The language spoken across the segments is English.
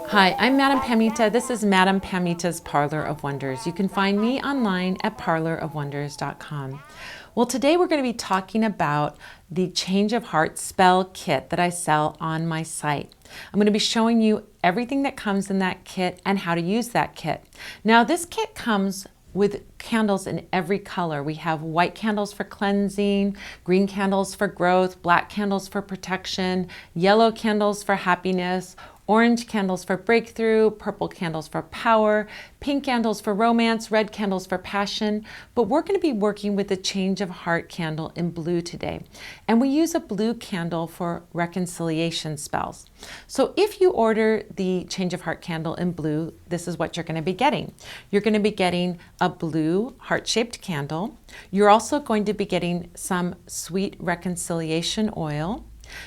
Hi, I'm Madame Pamita. This is Madame Pamita's Parlor of Wonders. You can find me online at parlorofwonders.com. Well, today we're going to be talking about the Change of Heart spell kit that I sell on my site. I'm going to be showing you everything that comes in that kit and how to use that kit. Now, this kit comes with candles in every color. We have white candles for cleansing, green candles for growth, black candles for protection, yellow candles for happiness, orange candles for breakthrough, purple candles for power, pink candles for romance, red candles for passion. But we're going to be working with the Change of Heart candle in blue today. And we use a blue candle for reconciliation spells. So if you order the Change of Heart candle in blue, this is what you're going to be getting. You're going to be getting a blue heart-shaped candle. You're also going to be getting some sweet reconciliation oil.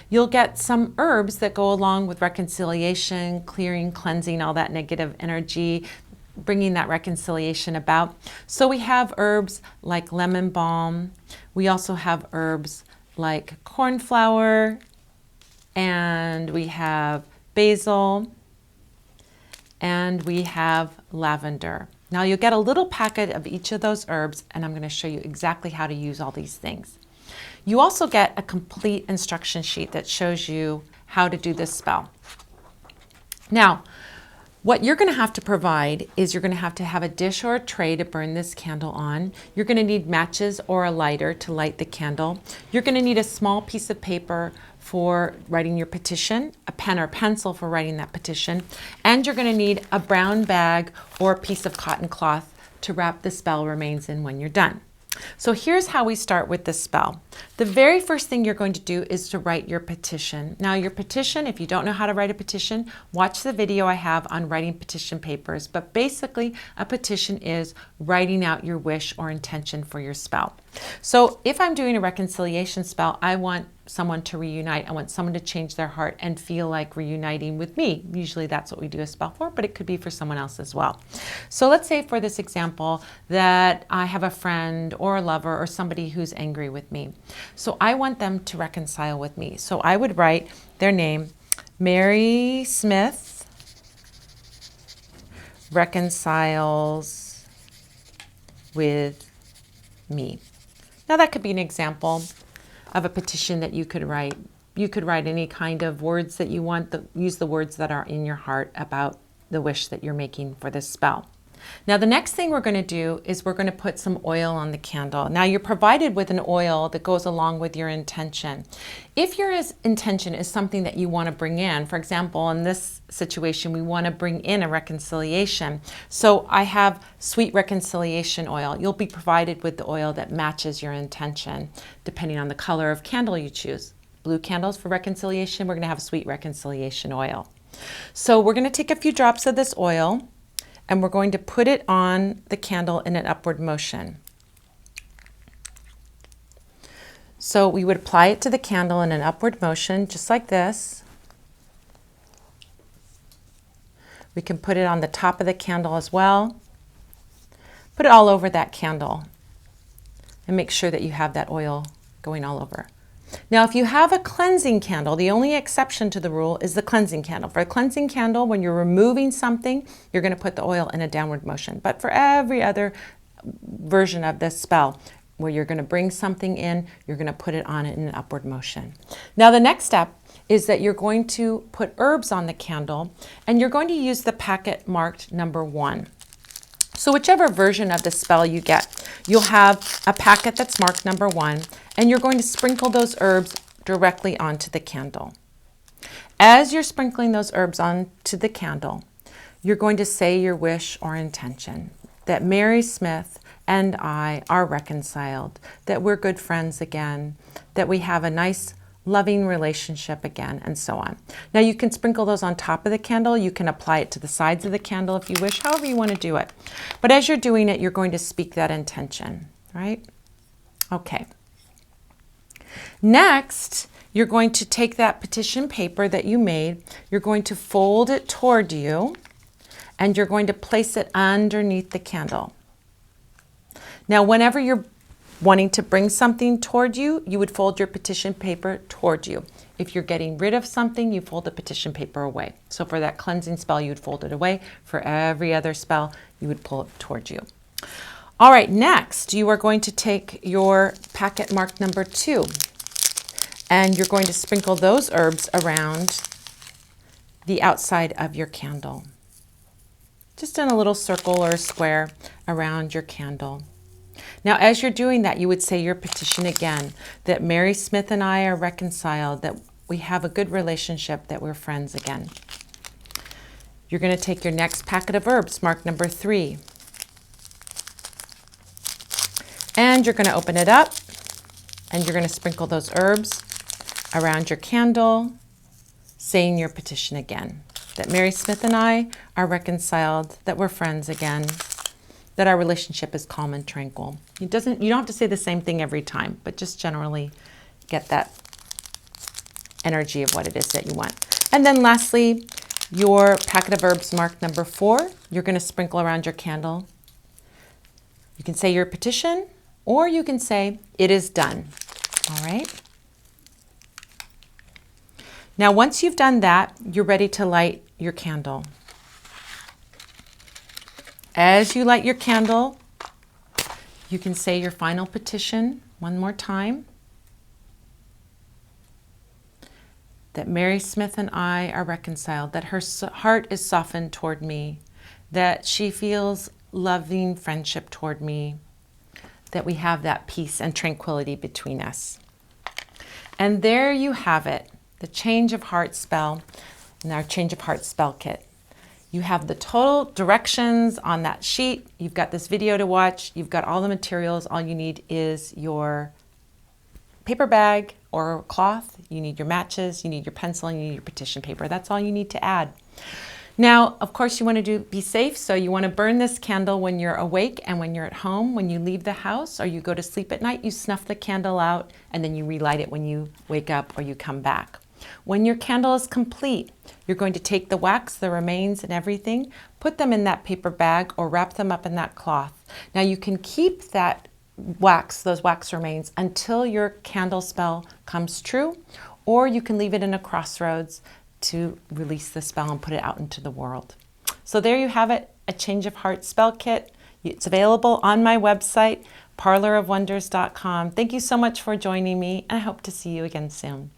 You'll get some herbs that go along with reconciliation, clearing, cleansing all that negative energy, bringing that reconciliation about. So we have herbs like lemon balm. We also have herbs like cornflower, and we have basil, and we have lavender. Now you'll get a little packet of each of those herbs, and I'm going to show you exactly how to use all these things. You also get a complete instruction sheet that shows you how to do this spell. Now, what you're going to have to provide is you're going to have a dish or a tray to burn this candle on. You're going to need matches or a lighter to light the candle. You're going to need a small piece of paper for writing your petition, a pen or pencil for writing that petition, and you're going to need a brown bag or a piece of cotton cloth to wrap the spell remains in when you're done. So here's how we start with this spell. The very first thing you're going to do is to write your petition. Now your petition, if you don't know how to write a petition, watch the video I have on writing petition papers. But basically a petition is writing out your wish or intention for your spell. So if I'm doing a reconciliation spell, I want someone to reunite. I want someone to change their heart and feel like reuniting with me. Usually that's what we do a spell for, but it could be for someone else as well. So let's say for this example that I have a friend or a lover or somebody who's angry with me. So I want them to reconcile with me. So I would write their name, Mary Smith reconciles with me. Now that could be an example of a petition that you could write. You could write any kind of words that you want, use the words that are in your heart about the wish that you're making for this spell. Now the next thing we're going to do is we're going to put some oil on the candle. Now you're provided with an oil that goes along with your intention. If your intention is something that you want to bring in, for example, in this situation, we want to bring in a reconciliation. So I have sweet reconciliation oil. You'll be provided with the oil that matches your intention, depending on the color of candle you choose. Blue candles for reconciliation, we're going to have sweet reconciliation oil. So we're going to take a few drops of this oil, and we're going to put it on the candle in an upward motion. So we would apply it to the candle in an upward motion, just like this. We can put it on the top of the candle as well. Put it all over that candle and make sure that you have that oil going all over. Now, if you have a cleansing candle, the only exception to the rule is the cleansing candle. For a cleansing candle, when you're removing something, you're going to put the oil in a downward motion. But for every other version of this spell, where you're going to bring something in, you're going to put it on it in an upward motion. Now, the next step is that you're going to put herbs on the candle, and you're going to use the packet marked number 1. So whichever version of the spell you get, you'll have a packet that's marked number 1, and you're going to sprinkle those herbs directly onto the candle. As you're sprinkling those herbs onto the candle, you're going to say your wish or intention, that Mary Smith and I are reconciled, that we're good friends again, that we have a nice loving relationship again, and so on. Now you can sprinkle those on top of the candle. You can apply it to the sides of the candle if you wish, however you want to do it. But as you're doing it, you're going to speak that intention, right? Okay. Next, you're going to take that petition paper that you made, you're going to fold it toward you, and you're going to place it underneath the candle. Now, whenever you're wanting to bring something toward you, you would fold your petition paper toward you. If you're getting rid of something, you fold the petition paper away. So for that cleansing spell, you would fold it away. For every other spell, you would pull it towards you. All right, next, you are going to take your packet mark number 2, and you're going to sprinkle those herbs around the outside of your candle. Just in a little circle or a square around your candle. Now, as you're doing that, you would say your petition again, that Mary Smith and I are reconciled, that we have a good relationship, that we're friends again. You're going to take your next packet of herbs, mark number 3, and you're going to open it up, and you're going to sprinkle those herbs around your candle, saying your petition again, that Mary Smith and I are reconciled, that we're friends again, that our relationship is calm and tranquil. You don't have to say the same thing every time, but just generally get that energy of what it is that you want. And then lastly, your packet of herbs marked number 4, you're going to sprinkle around your candle. You can say your petition, or you can say it is done. All right? Now, once you've done that, you're ready to light your candle. As you light your candle, you can say your final petition one more time. That Mary Smith and I are reconciled, that her heart is softened toward me, that she feels loving friendship toward me, that we have that peace and tranquility between us. And there you have it, the change of heart spell and our change of heart spell kit. You have the total directions on that sheet. You've got this video to watch. You've got all the materials. All you need is your paper bag or cloth. You need your matches. You need your pencil. And you need your petition paper. That's all you need to add. Now, of course, you want to be safe. So you want to burn this candle when you're awake and when you're at home. When you leave the house or you go to sleep at night, you snuff the candle out and then you relight it when you wake up or you come back. When your candle is complete, you're going to take the wax, the remains and everything, put them in that paper bag or wrap them up in that cloth. Now you can keep that wax, those wax remains, until your candle spell comes true, or you can leave it in a crossroads to release the spell and put it out into the world. So there you have it, a change of heart spell kit. It's available on my website, parlorofwonders.com. Thank you so much for joining me, and I hope to see you again soon.